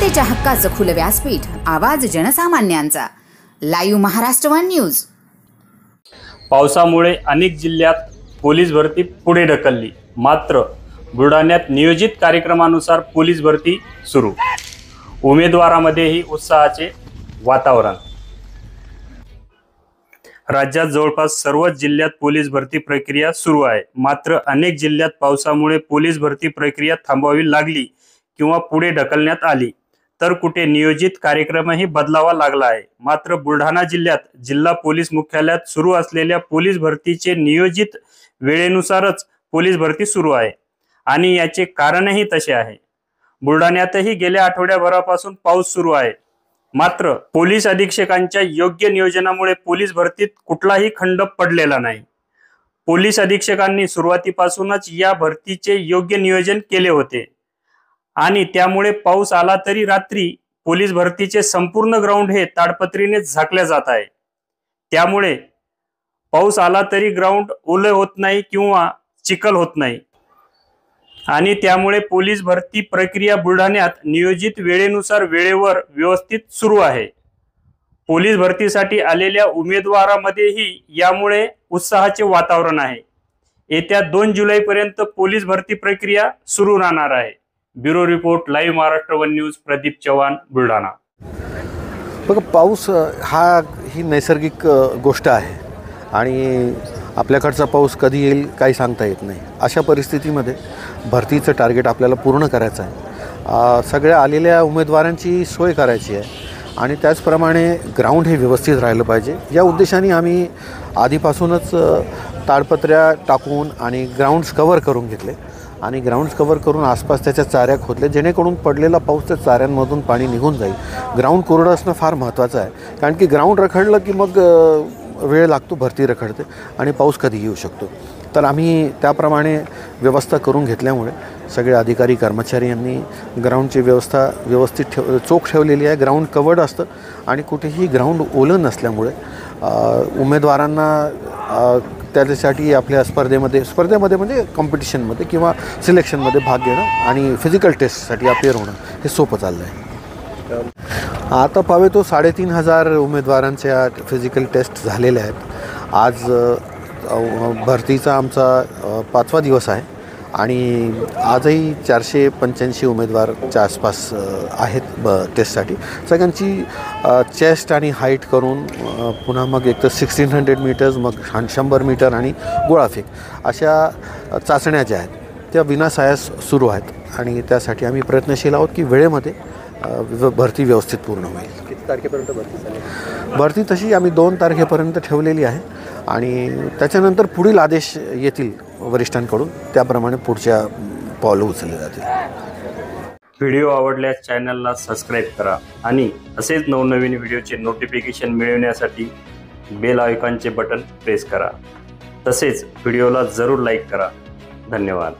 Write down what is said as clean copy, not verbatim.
जनतेच्या हक्काचं खुलं व्यासपीठ, आवाज जनसामान्यांचा. Live Maharashtra one news. पावसामुळे अनेक जिल्ह्यात पोलीस भरती पुढे ढकलली, मात्र बुलढाण्यात नियोजित कार्यक्रमानुसार पोलीस भरती सुरू. उमेदवारांमध्येही उत्साहाचे वातावरण. राज्यात जवळपास सर्वच जिल्ह्यात पोलीस भरती प्रक्रिया सुरू आहे, मात्र अनेक जिल्ह्यात पावसामुळे पोलीस भरती प्रक्रिया थांबवावी लागली किंवा पुढे ढकलण्यात आली, तर कुठे नियोजित कार्यक्रमही बदलावा लागला आहे. मात्र बुलढाणा जिल्ह्यात जिल्हा पोलीस मुख्यालयात सुरू असलेल्या पोलीस भरतीचे नियोजित वेळेनुसारच पोलीस भरती सुरू आहे आणि याचे कारणही तसे आहे. बुलढाण्यातही गेल्या आठवड्याभरापासून पाऊस सुरू आहे, मात्र पोलीस अधीक्षकांच्या योग्य नियोजनामुळे पोलीस भरतीत कुठलाही खंड पडलेला नाही. पोलीस अधीक्षकांनी सुरुवातीपासूनच या भरतीचे योग्य नियोजन केले होते आणि त्यामुळे पाऊस आला तरी रात्री पोलीस भरतीचे संपूर्ण ग्राउंड हे ताडपत्रीने झाकले जात आहे. त्यामुळे पाऊस आला तरी ग्राउंड ओले होत नाही किंवा चिखल होत नाही आणि त्यामुळे पोलीस भरती प्रक्रिया बुलढाण्यात नियोजित वेळेनुसार वेळेवर व्यवस्थित सुरू आहे. पोलीस भरतीसाठी आलेल्या उमेदवारांमध्येही यामुळे उत्साहाचे वातावरण आहे. येत्या 2 जुलैपर्यंत पोलीस भरती प्रक्रिया सुरू राहणार आहे. Bureau report, live Maharashtra one news. Pradeep Chavan, Buldhana. बघा, पाऊस ही नैसर्गिक गोष्ट आहे आणि आपल्याकडचा पाऊस कधी येईल काही सांगता येत नाही. अशा परिस्थितीमध्ये भरतीचं टार्गेट आपल्याला पूर्ण करायचं आहे. सगळ्या आलेल्या उमेदवारांची सोय करायची आहे आणि त्याचप्रमाणे ग्राउंड हे व्यवस्थित राहिलं पाहिजे. या उद्देशाने आम्ही आधीपासूनच ताडपत्र्या टाकून आणि ग्राउंड्स कवर करून घेतले आणि ग्राउंड्स कवर करून आसपास त्याच्या चाऱ्या खोदले, जेणेकरून पडलेला पाऊस त्या चाऱ्यांमधून पाणी निघून जाईल. ग्राउंड कोरडं असणं फार महत्त्वाचं आहे, कारण की ग्राउंड रखडलं की मग वेळ लागतो, भरती रखडते आणि पाऊस कधी येऊ शकतो. तर आम्ही त्याप्रमाणे व्यवस्था करून घेतल्यामुळे सगळे अधिकारी कर्मचारी यांनी ग्राउंडची व्यवस्था व्यवस्थित चोख ठेवलेली आहे. ग्राउंड कवर्ड असतं आणि कुठेही ग्राउंड ओलं नसल्यामुळे उमेदवारांना त्याच्यासाठी आपल्या स्पर्धेमध्ये म्हणजे कॉम्पिटिशनमध्ये किंवा सिलेक्शनमध्ये भाग घेणं आणि फिजिकल टेस्टसाठी अपेअर होणं हे सोपं चाललं आहे. आता पावे तो 3500 उमेदवारांच्या फिजिकल टेस्ट झालेल्या आहेत. आज भरतीचा आमचा 5वा दिवस आहे आणि आजही 485 उमेदवारच्या आसपास आहेत टेस्टसाठी. सगळ्यांची चेस्ट आणि हाईट करून पुन्हा मग एक तर 1600 मीटर्स, मग 100 मीटर आणि गोळाफेक अशा चाचण्या ज्या आहेत त्या विनासायास सुरू आहेत आणि त्यासाठी आम्ही प्रयत्नशील आहोत की वेळेमध्ये भरती व्यवस्थित पूर्ण होईल. किती तारखेपर्यंत भरती झाली? भरती तशी आम्ही 2 तारखेपर्यंत ठेवलेली आहे आणि त्याच्यानंतर पुढील आदेश येतील वरिष्ठांकडून, त्याप्रमाणे पुढच्या पावलं उचलले जातील. व्हिडिओ आवडल्यास चॅनलला सबस्क्राईब करा आणि असेच नवनवीन व्हिडिओचे नोटिफिकेशन मिळवण्यासाठी बेल आयकॉनचे बटन प्रेस करा. तसेच व्हिडिओला जरूर लाईक करा. धन्यवाद.